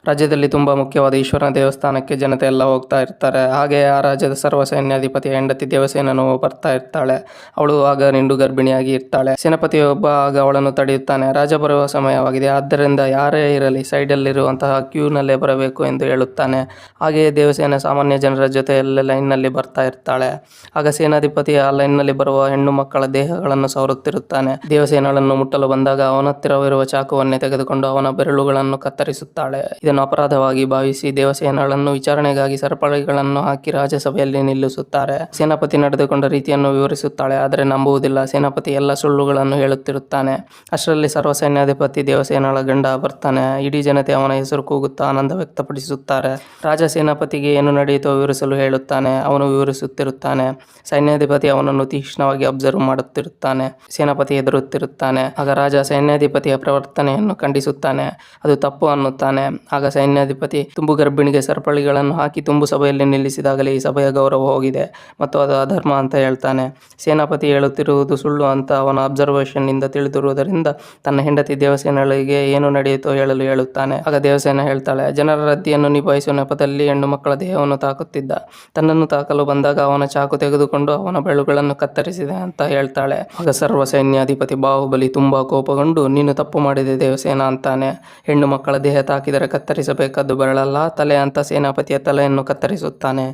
ರಾಜ್ಯದಲ್ಲಿ ತುಂಬ ಮುಖ್ಯವಾದ ಈಶ್ವರನ ದೇವಸ್ಥಾನಕ್ಕೆ ಜನತೆ ಎಲ್ಲ ಹೋಗ್ತಾ ಇರ್ತಾರೆ. ಹಾಗೆ ಆ ರಾಜ್ಯದ ಸರ್ವ ಸೈನ್ಯಾಧಿಪತಿಯ ಹೆಂಡತಿ ದೇವಸೇನನು ಬರ್ತಾ ಇರ್ತಾಳೆ. ಅವಳು ಆಗ ನಿಂಡು ಗರ್ಭಿಣಿಯಾಗಿ ಇರ್ತಾಳೆ. ಸೇನಾಪತಿಯೊಬ್ಬ ಆಗ ಅವಳನ್ನು ತಡೆಯುತ್ತಾನೆ. ರಾಜ ಬರುವ ಸಮಯವಾಗಿದೆ, ಆದ್ದರಿಂದ ಯಾರೇ ಇರಲಿ ಸೈಡಲ್ಲಿರುವಂತಹ ಕ್ಯೂನಲ್ಲೇ ಬರಬೇಕು ಎಂದು ಹೇಳುತ್ತಾನೆ. ಹಾಗೆಯೇ ದೇವಸೇನ ಸಾಮಾನ್ಯ ಜನರ ಜೊತೆಯಲ್ಲೇ ಲೈನ್ನಲ್ಲಿ ಬರ್ತಾ ಇರ್ತಾಳೆ. ಆಗ ಸೇನಾಧಿಪತಿ ಆ ಲೈನ್ನಲ್ಲಿ ಬರುವ ಹೆಣ್ಣು ಮಕ್ಕಳ ದೇಹಗಳನ್ನು ಸವರುತ್ತಿರುತ್ತಾನೆ. ದೇವಸೇನಳನ್ನು ಮುಟ್ಟಲು ಬಂದಾಗ ಅವನತ್ತಿರವಿರುವ ಚಾಕುವನ್ನೇ ತೆಗೆದುಕೊಂಡು ಅವನ ಬೆರಳುಗಳನ್ನು ಕತ್ತರಿಸುತ್ತಾಳೆ. ಇದನ್ನು ಅಪರಾಧವಾಗಿ ಭಾವಿಸಿ ದೇವಸೇನಳನ್ನು ವಿಚಾರಣೆಗಾಗಿ ಸರಪಳಿಗಳನ್ನು ಹಾಕಿ ರಾಜಸಭೆಯಲ್ಲಿ ನಿಲ್ಲಿಸುತ್ತಾರೆ. ಸೇನಾಪತಿ ನಡೆದುಕೊಂಡ ರೀತಿಯನ್ನು ವಿವರಿಸುತ್ತಾಳೆ, ಆದರೆ ನಂಬುವುದಿಲ್ಲ. ಸೇನಾಪತಿ ಎಲ್ಲ ಸುಳ್ಳುಗಳನ್ನು ಹೇಳುತ್ತಿರುತ್ತಾನೆ. ಅಷ್ಟರಲ್ಲಿ ಸರ್ವ ಸೈನ್ಯಾಧಿಪತಿ ದೇವಸೇನಳ ಗಂಡ ಬರ್ತಾನೆ. ಇಡೀ ಜನತೆ ಅವನ ಹೆಸರು ಕೂಗುತ್ತಾ ಆನಂದ ವ್ಯಕ್ತಪಡಿಸುತ್ತಾರೆ. ರಾಜ ಸೇನಾಪತಿಗೆ ಏನು ನಡೆಯಿತೋ ವಿವರಿಸಲು ಹೇಳುತ್ತಾನೆ. ಅವನು ವಿವರಿಸುತ್ತಿರುತ್ತಾನೆ. ಸೈನ್ಯಾಧಿಪತಿ ಅವನನ್ನು ತೀಕ್ಷ್ಣವಾಗಿ ಅಬ್ಸರ್ವ್ ಮಾಡುತ್ತಿರುತ್ತಾನೆ. ಸೇನಾಪತಿ ಹೆದರುತ್ತಿರುತ್ತಾನೆ. ಆಗ ರಾಜ ಸೈನ್ಯಾಧಿಪತಿಯ ಪ್ರವರ್ತನೆಯನ್ನು ಖಂಡಿಸುತ್ತಾನೆ. ಅದು ತಪ್ಪು ಅನ್ನುತ್ತಾನೆ. ಆಗ ಸೈನ್ಯಾಧಿಪತಿ ತುಂಬು ಗರ್ಭಿಣಿಗೆ ಸರಪಳಿಗಳನ್ನು ಹಾಕಿ ತುಂಬು ಸಭೆಯಲ್ಲಿ ನಿಲ್ಲಿಸಿದಾಗಲೇ ಈ ಸಭೆಯ ಗೌರವ ಹೋಗಿದೆ ಮತ್ತು ಅದು ಅಧರ್ಮ ಅಂತ ಹೇಳ್ತಾನೆ. ಸೇನಾಪತಿ ಹೇಳುತ್ತಿರುವುದು ಸುಳ್ಳು ಅಂತ ಅವನ ಅಬ್ಸರ್ವೇಷನ್ ನಿಂದ ತಿಳಿದಿರುವುದರಿಂದ ತನ್ನ ಹೆಂಡತಿ ದೇವಸೇನಳಿಗೆ ಏನು ನಡೆಯಿತೋ ಹೇಳಲು ಹೇಳುತ್ತಾನೆ. ಆಗ ದೇವಸೇನ ಹೇಳ್ತಾಳೆ, ಜನರ ರದ್ದಿಯನ್ನು ನಿಭಾಯಿಸುವ ನೆಪದಲ್ಲಿ ಹೆಣ್ಣು ಮಕ್ಕಳ ದೇಹವನ್ನು ತಾಕುತ್ತಿದ್ದ. ತನ್ನನ್ನು ತಾಕಲು ಬಂದಾಗ ಅವನ ಚಾಕು ತೆಗೆದುಕೊಂಡು ಅವನ ಬೆರಳುಗಳನ್ನು ಕತ್ತರಿಸಿದೆ ಅಂತ ಹೇಳ್ತಾಳೆ. ಆಗ ಸರ್ವ ಸೈನ್ಯಾಧಿಪತಿ ಬಾಹುಬಲಿ ತುಂಬಾ ಕೋಪಗೊಂಡು, ನೀನು ತಪ್ಪು ಮಾಡಿದೆ ದೇವಸೇನ ಅಂತಾನೆ. ಹೆಣ್ಣು ಮಕ್ಕಳ ದೇಹ ತಾಕಿದರೆ ಕತ್ತರಿಸಬೇಕಾದ್ದು ಬೆರಳಲ್ಲ, ತಲೆ ಅಂತ ಸೇನಾಪತಿಯ ತಲೆಯನ್ನು ಕತ್ತರಿಸುತ್ತಾನೆ.